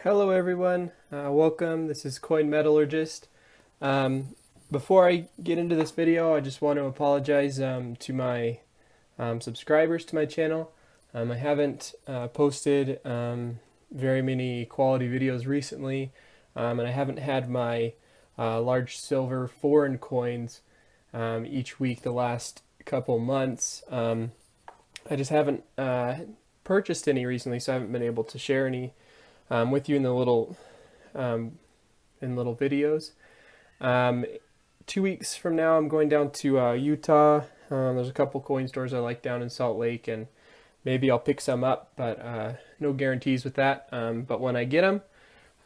Hello everyone, welcome. This is coinmetallurgist. Before I get into this video, I just want to apologize to my subscribers to my channel. I haven't posted very many quality videos recently, and I haven't had my large silver foreign coins each week the last couple months. I just haven't purchased any recently, so I haven't been able to share any with you in the little videos. 2 weeks from now, I'm going down to Utah. There's a couple coin stores I like down in Salt Lake, and maybe I'll pick some up, but no guarantees with that. But when I get them,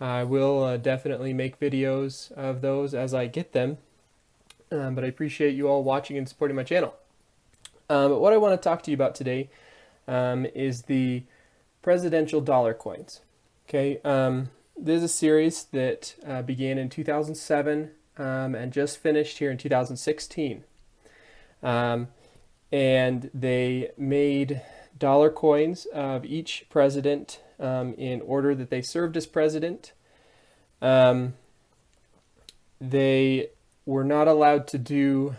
I will definitely make videos of those as I get them. But I appreciate you all watching and supporting my channel. But what I want to talk to you about today is the presidential dollar coins. Okay, this is a series that began in 2007 and just finished here in 2016. And they made dollar coins of each president in order that they served as president. They were not allowed to do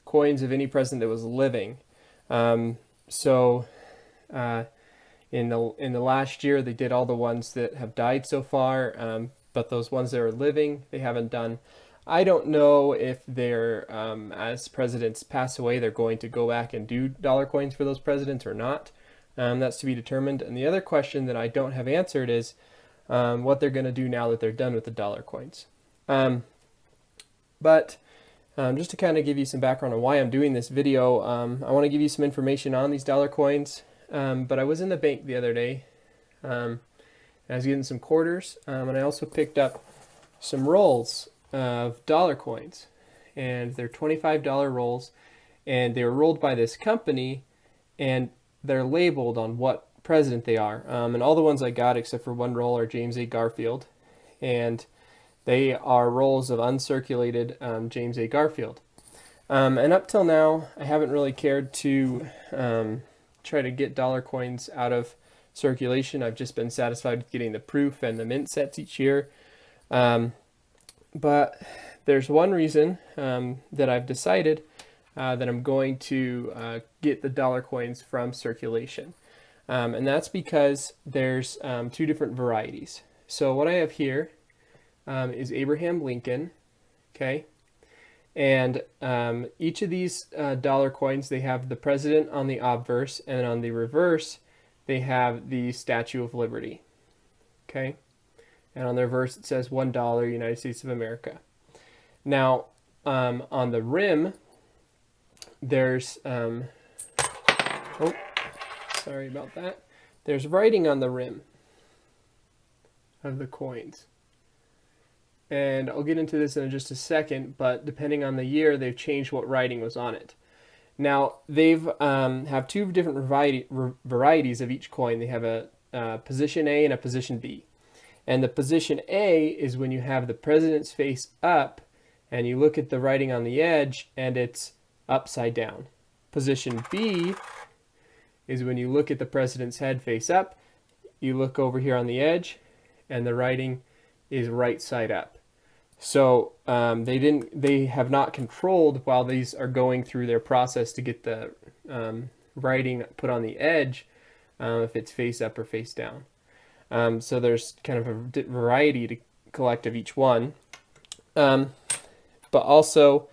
coins of any president that was living. In the last year, they did all the ones that have died so far, but those ones that are living, they haven't done. I don't know if they're, as presidents pass away, they're going to go back and do dollar coins for those presidents or not. That's to be determined. And the other question that I don't have answered is what they're going to do now that they're done with the dollar coins. But just to kind of give you some background on why I'm doing this video, I want to give you some information on these dollar coins. But I was in the bank the other day, and I was getting some quarters, and I also picked up some rolls of dollar coins, and they're $25 rolls, and they were rolled by this company, and they're labeled on what president they are. And all the ones I got, except for one roll, are James A. Garfield, and they are rolls of uncirculated James A. Garfield. And up till now, I haven't really cared to try to get dollar coins out of circulation. I've just been satisfied with getting the proof and the mint sets each year. But there's one reason that I've decided that I'm going to get the dollar coins from circulation. And that's because there's two different varieties. So what I have here is Abraham Lincoln, okay? And each of these dollar coins, they have the president on the obverse, and on the reverse, they have the Statue of Liberty, okay? And on the reverse, it says $1 United States of America. Now, on the rim, there's, oh, sorry about that. There's writing on the rim of the coins. And I'll get into this in just a second, but depending on the year, they've changed what writing was on it. Now, they've have two different varieties of each coin. They have a position A and a position B. And the position A is when you have the president's face up, and you look at the writing on the edge, and it's upside down. Position B is when you look at the president's head face up, you look over here on the edge, and the writing is right side up. So they have not controlled while these are going through their process to get the writing put on the edge, if it's face up or face down. So there's kind of a variety to collect of each one. But also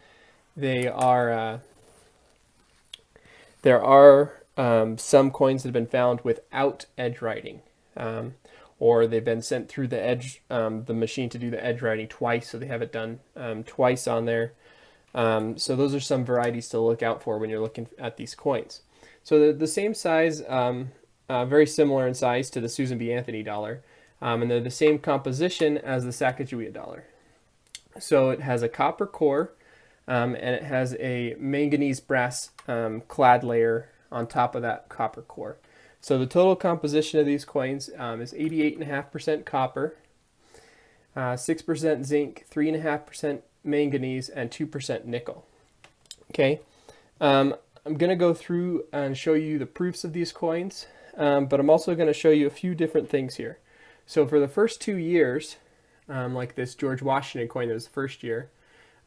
there are some coins that have been found without edge writing. Or they've been sent through the edge, the machine to do the edge writing twice, so they have it done twice on there. So those are some varieties to look out for when you're looking at these coins. So they're the same size, very similar in size to the Susan B. Anthony dollar, and they're the same composition as the Sacagawea dollar. So it has a copper core, and it has a manganese brass clad layer on top of that copper core. So the total composition of these coins is 88.5% copper, 6% zinc, 3.5% manganese, and 2% nickel. Okay, I'm going to go through and show you the proofs of these coins, but I'm also going to show you a few different things here. So for the first 2 years, like this George Washington coin that was the first year,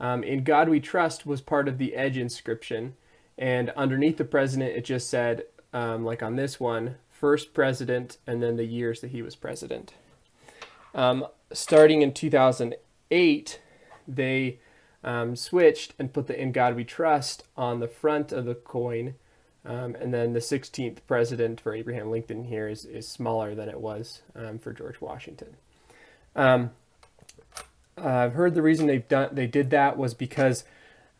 "In God We Trust" was part of the edge inscription, and underneath the president it just said, like on this one, "First President," and then the years that he was president. Starting in 2008, they switched and put the "In God We Trust" on the front of the coin, and then the 16th president for Abraham Lincoln here is smaller than it was for George Washington. I've heard the reason they did that was because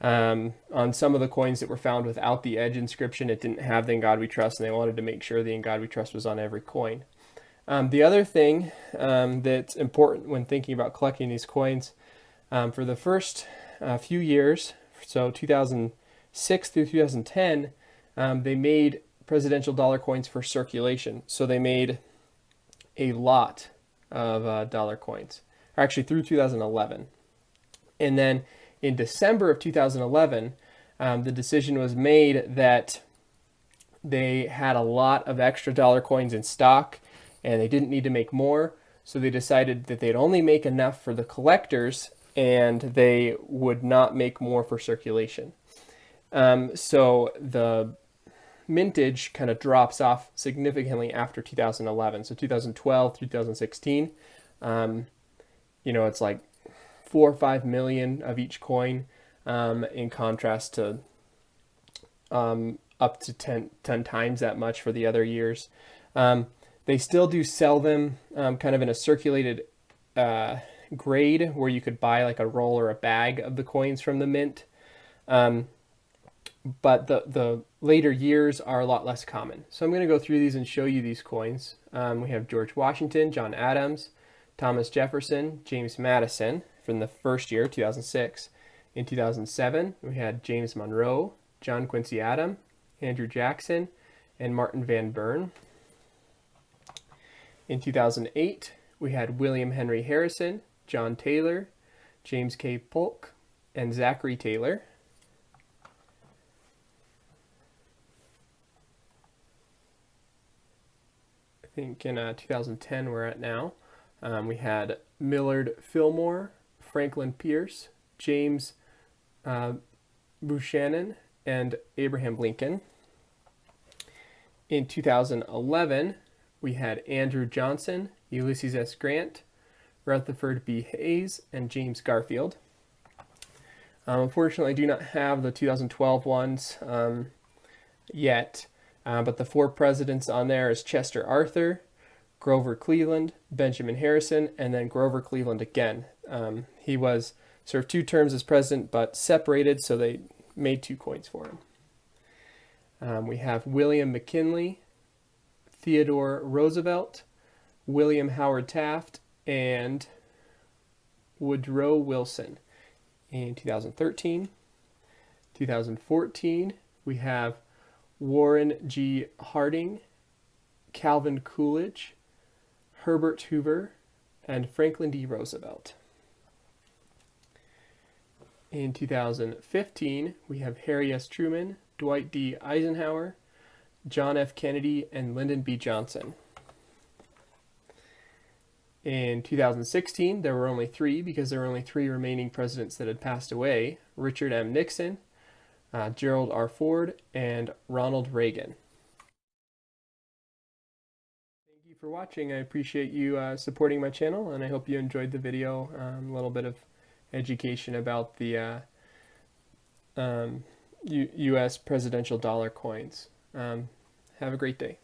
on some of the coins that were found without the edge inscription, it didn't have the "In God We Trust," and they wanted to make sure the "In God We Trust" was on every coin. The other thing that's important when thinking about collecting these coins, for the first few years, so 2006 through 2010, they made presidential dollar coins for circulation. So they made a lot of dollar coins, actually through 2011. And then in December of 2011, the decision was made that they had a lot of extra dollar coins in stock and they didn't need to make more. So they decided that they'd only make enough for the collectors and they would not make more for circulation. So the mintage kind of drops off significantly after 2011. So 2012 through 2016, it's like 4 or 5 million of each coin, in contrast to up to 10 times that much for the other years. They still do sell them kind of in a circulated grade where you could buy like a roll or a bag of the coins from the mint. But the later years are a lot less common. So I'm going to go through these and show you these coins. We have George Washington, John Adams, Thomas Jefferson, James Madison from the first year, 2006. In 2007, we had James Monroe, John Quincy Adams, Andrew Jackson, and Martin Van Buren. In 2008, we had William Henry Harrison, John Taylor, James K. Polk, and Zachary Taylor. I think in 2010 we're at now, we had Millard Fillmore, Franklin Pierce, James Buchanan, and Abraham Lincoln. In 2011, we had Andrew Johnson, Ulysses S. Grant, Rutherford B. Hayes, and James Garfield. Unfortunately, I do not have the 2012 ones yet, but the 4 presidents on there is Chester Arthur, Grover Cleveland, Benjamin Harrison, and then Grover Cleveland again. He was served 2 terms as president, but separated, so they made 2 coins for him. We have William McKinley, Theodore Roosevelt, William Howard Taft, and Woodrow Wilson. In 2013, 2014, we have Warren G. Harding, Calvin Coolidge, Herbert Hoover, and Franklin D. Roosevelt. In 2015, we have Harry S. Truman, Dwight D. Eisenhower, John F. Kennedy, and Lyndon B. Johnson. In 2016, there were only 3 because there were only 3 remaining presidents that had passed away: Richard M. Nixon, Gerald R. Ford, and Ronald Reagan. Thank you for watching. I appreciate you supporting my channel, and I hope you enjoyed the video. A little bit of education about the U.S. presidential dollar coins. Have a great day.